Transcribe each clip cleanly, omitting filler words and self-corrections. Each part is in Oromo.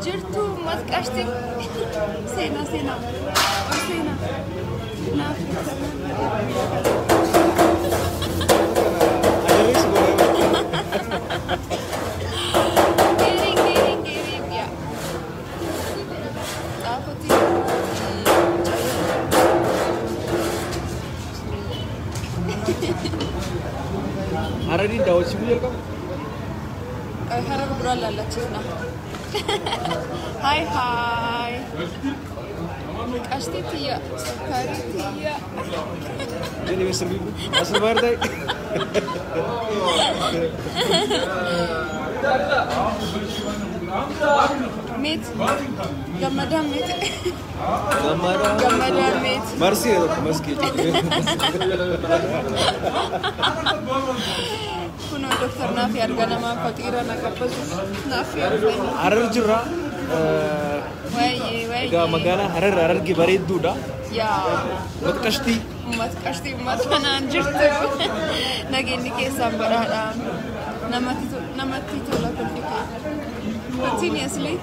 جرتو ما تكاشتي سينا سينا سينا Harari daud sih punya kamu? Harap berala lah cina. Hai hai. Pasti tiya, sekali tiya. Jadi besar ibu, asal bayar deh. Meet, Ramadan meet. Ramadan meet. Marsi ya tuh, meski. Kuno dokter Nafi harga nama Fatira nak apa tu? Nafi. Harar jura. Wai. Ga magana harar gibarid duda. Ya. Mat kashti mat mana anjirtu. Nagini kesan berada. Namati tu lah terfikir. Continuously.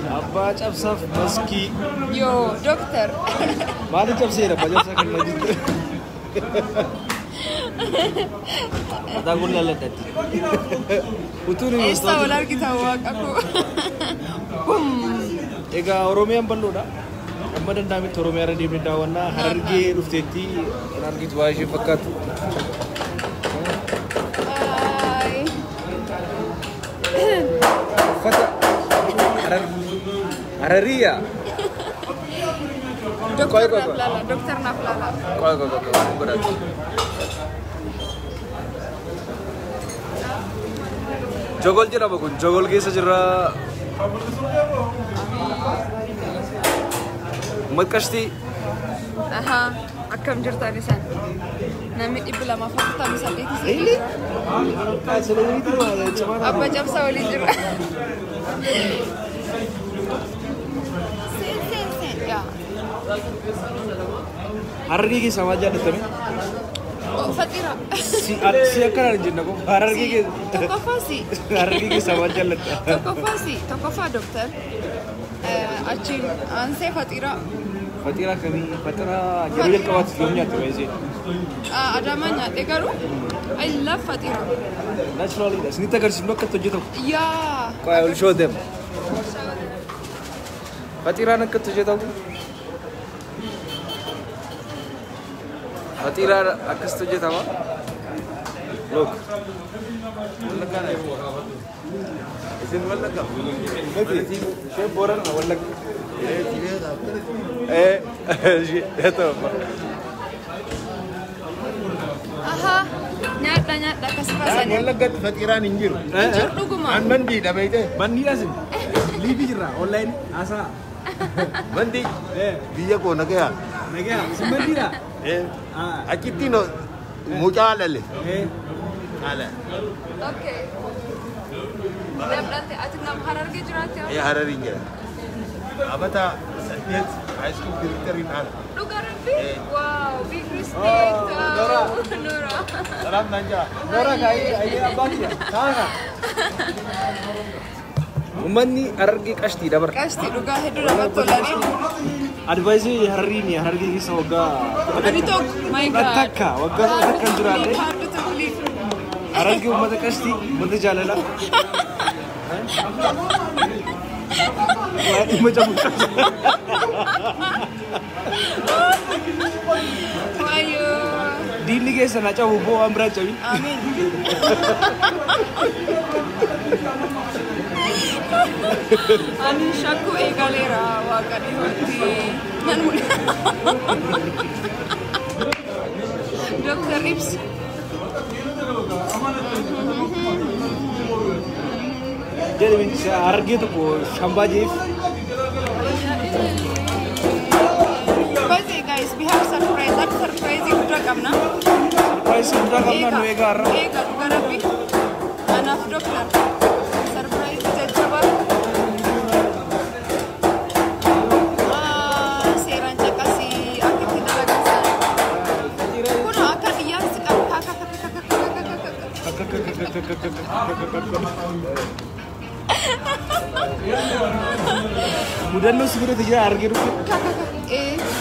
Abba capsaf meski. Yo dokter. Mana capsir apa capsaf kan lagi. Ada gula letak. Utur ini. Esta olar kita awak aku. Bum. Ega Oromia pandu dah. Amma dan dami Oromia ada di Medawana. Hargi rufteti. Hargi tuaje fakat. Fata. Hararia. Dokter Naflala. Kau berat. Jogol je apa kun? Jogol ke sejera. Mat kasti. Aha, akam jerta nisan. Nami ibla ma fakta misal itu sih. Ini? Selalu itu ada cemara. Apa jam sawali jera? Sen ya. Hargi ke sama aja datang. Oh, Fatira. Si akan ada jenak. Hargi ke. Tokofasi. Hargi ke sama aja letak. Tokofa dokter. Acim, anse Fatira. Fatira kami, Fatira jadi kawat filmnya tu aja. Ada mana? Tegaru? I love Fatira. Naturally, sini tak kerja nak ketujuh tu. Ya. I will show them. Fatira nak ketujuh tu. Fatira akas ketujuh tu. Look. Wallah kan? Isin wallah kan? Nanti saya boran wallah. Itu. Aha, nyata kesempatan. Wallah kat Fatira ninjir. Ninjir dulu mah. An mandi dah baik Mandi asin. Libi jera online asa. mandi. Dia ko nak ya. Naga, semandi dah. Akiti no muka lele. Ala. Okay. Berarti atik nam harar ke jurat ya? Ya harar injir. Abata Sandiat High School director in Al. Lugar Rambi? Wow, big respect. Nora. Salam Nanja. Nora kaya apa dia? Sana. Umani hargi kasti dabar. Kasti lugar itu dapat tolari. Advise hari ni hargi kisah waga. Hari tu, my God. Ataka, waga ataka jurat. Hard to believe. Hargi umat kasti, umat jalan lah. Macam Ayo. Dili ke sana cawu bo amra cawi. Amin. Ani shaku egalera wakani hoti. Dr. Rips. Jadi hargi tu ko Shambaji. Guys, we have surprise. That surprise is dragam na. Surprise dragam na nuegar. Ega garabi. Anaf doctor. Surprise jajaba. Seran cakasi akit tidak lagi sana. Kuno akan yang sekarang kakak. Mudannoo sibiilota jira arginu.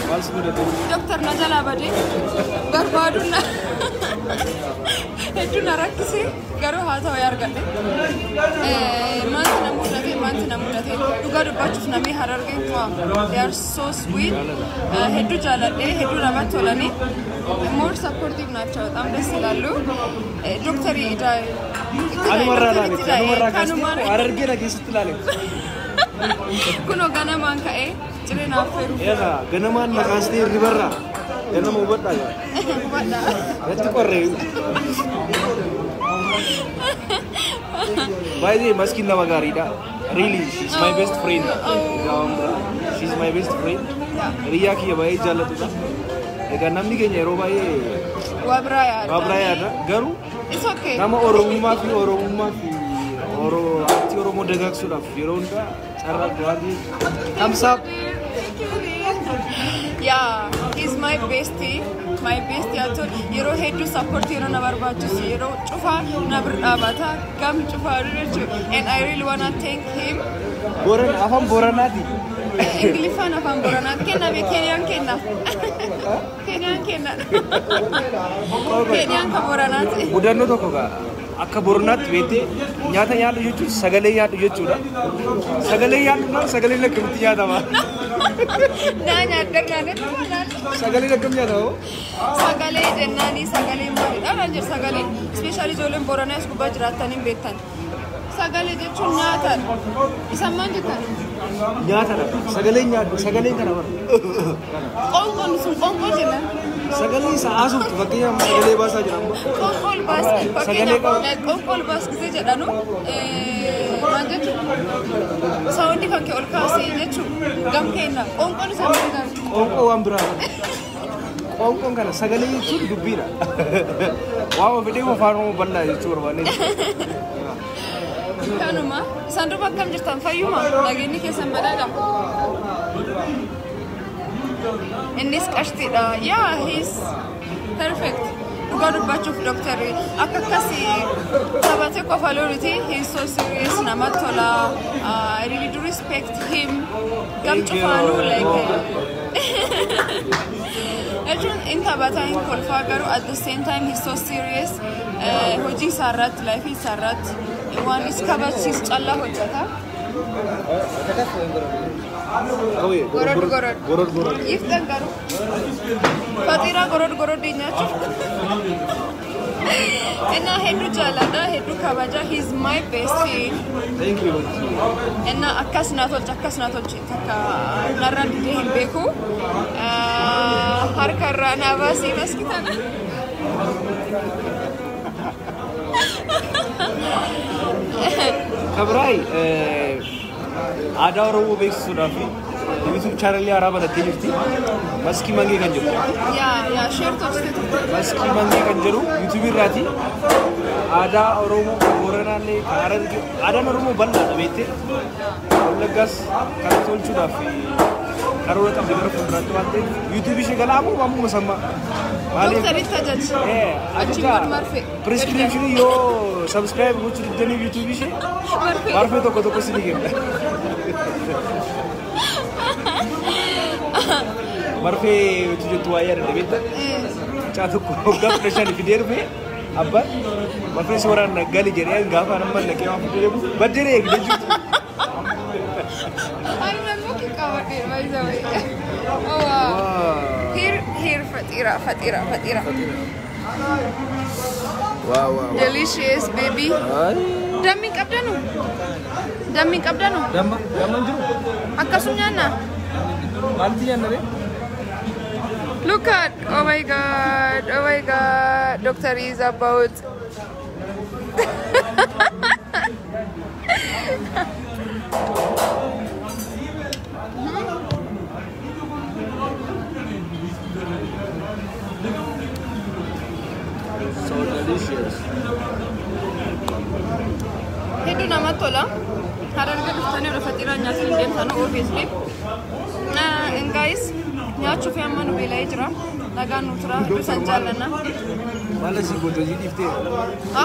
Maal sibiilota? Doktor Najala Bade barbaaduna. Hedduun rakkisee garuu haa ta'u argadhe. Wanti na mudate dhugaa dubbachuuf namni Harargeen they are so sweet. Hedduu jaaladhee hedduu namatti tolanii more supportive naachoo በጣም ደስ ይላሉ. ዶክተር ኢዳይ kanuma Harargeen keessatti ilaalee. Kuno ganamaan ka'ee cireen affeeru. Egaa ganamaan naqaastee ribarraa ganama hubadhaa jira. Hubadhaa. Natti qorree. By the way, Maskin nama gaariidha. Really, she's my best friend. She's my best friend. Riyaa kiyya baay'ee jaallatudha. Egaa namni keenya yeroo baay'ee waa yaada. Garuu nama Oromummaa fi Oromoo dagaagsuudhaaf yeroo hundaa carraa du'aatii tamsaaf. Yeah, he's my bestie. My bestie at all. Yero head to support Yero Navarbatus, Yero Chufa, Nabata, come Chufa, and I really want to thank him. Afam Boranati. Englifan of Boranat, Kena, Kenyan Kena. Kenyan Kena. Kenyan Boranat. Udano Tokoga. Akka Boranat wete, Yata Yadu Yutu, Sagale Yadu Yutura. Sagale Yadu, Sagale Kumtiadama. Nanya, Sagale Kumtiado. Sagale Jenani, Sagale Mari, Sagale, especially Jolim Boranas, Kubajratan in Betan. Sagale de Chunatan. Is a manjitan. Yata, Sagale Yadu, Sagale Kanavar. Sagale is Asu, Vakia, Sagale Basajam. All bus, Zedano. Sound if I can cast Gamkena. Uncle is Uncle Ambra. Uncle Kana Sagale to Bira. Wow, video of our own Banda is true. Kanuma, Sandra comes just on Fayuma, like any case and Badada. In this Kastida, yeah, he's perfect. You got a batch of doctor. Akakasi, Sabateko Valority, he's so serious. Namatola, I really do respect him. Come to Falu like in Tabata in Kolfagaru at the same time, he's so serious. Hoji Sarat, life is Sarat. One is Kabachis Chala Hojata. Gorod. If the Garu Patira Gorod Dinacho. And now Hendu Jalada, Hendu Kabaja, he's my bestie. Thank you. And now Akasnato, Chitaka, Naran Beku, Harkarana Vasi Maskitana. Kabrai, Adaro Bix Sudafi, YouTube channel Araba the Tilti, Maski Mangi Kanjuru. Yeah, share to Maski Mangi Kanjuru, YouTube Rati, Ada Oromo, Boranale, Ada Oromo Banda, Vete, Olagas, Karatul Chudafi, Karota Ratu, YouTube Shigalamu, Mamusama. Prescription yo subscribe to the YouTube channel. Marfe to koto kosi dige. Marfe to jo tuaya re beta. Chatu ko gap pressure video pe abba marfe soran gali jere gafa number leke ma video badere ek deju. I remember ki kawate by the way. Oh wow. Here Fatira. Wow. Delicious baby. Daming kapdano. Daman juru. Akasunya na. Mantiya na re. Look at, oh my god, Dr. is about. So delicious. Hedu nama tola. Hararga duftani ora fatira nyaati dem sanu obviously. And guys, nyaachuu fi amma nu beelaa jira. nagaan nu tura bisan jaallanna Mala si goto ji difte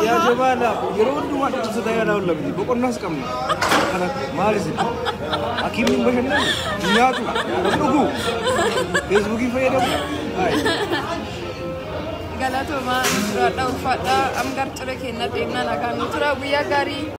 ya jabala yero hundumaa dhukkubsa dayyaadhaa ol labdi boqonnaas qabna kana maal isin hakiimni bashannan nyaatu dhugu feesbuukii fayyadamu galatooma dura ulfaadhaa am garcire kenna deemna nagaan nu tura guyyaa gaarii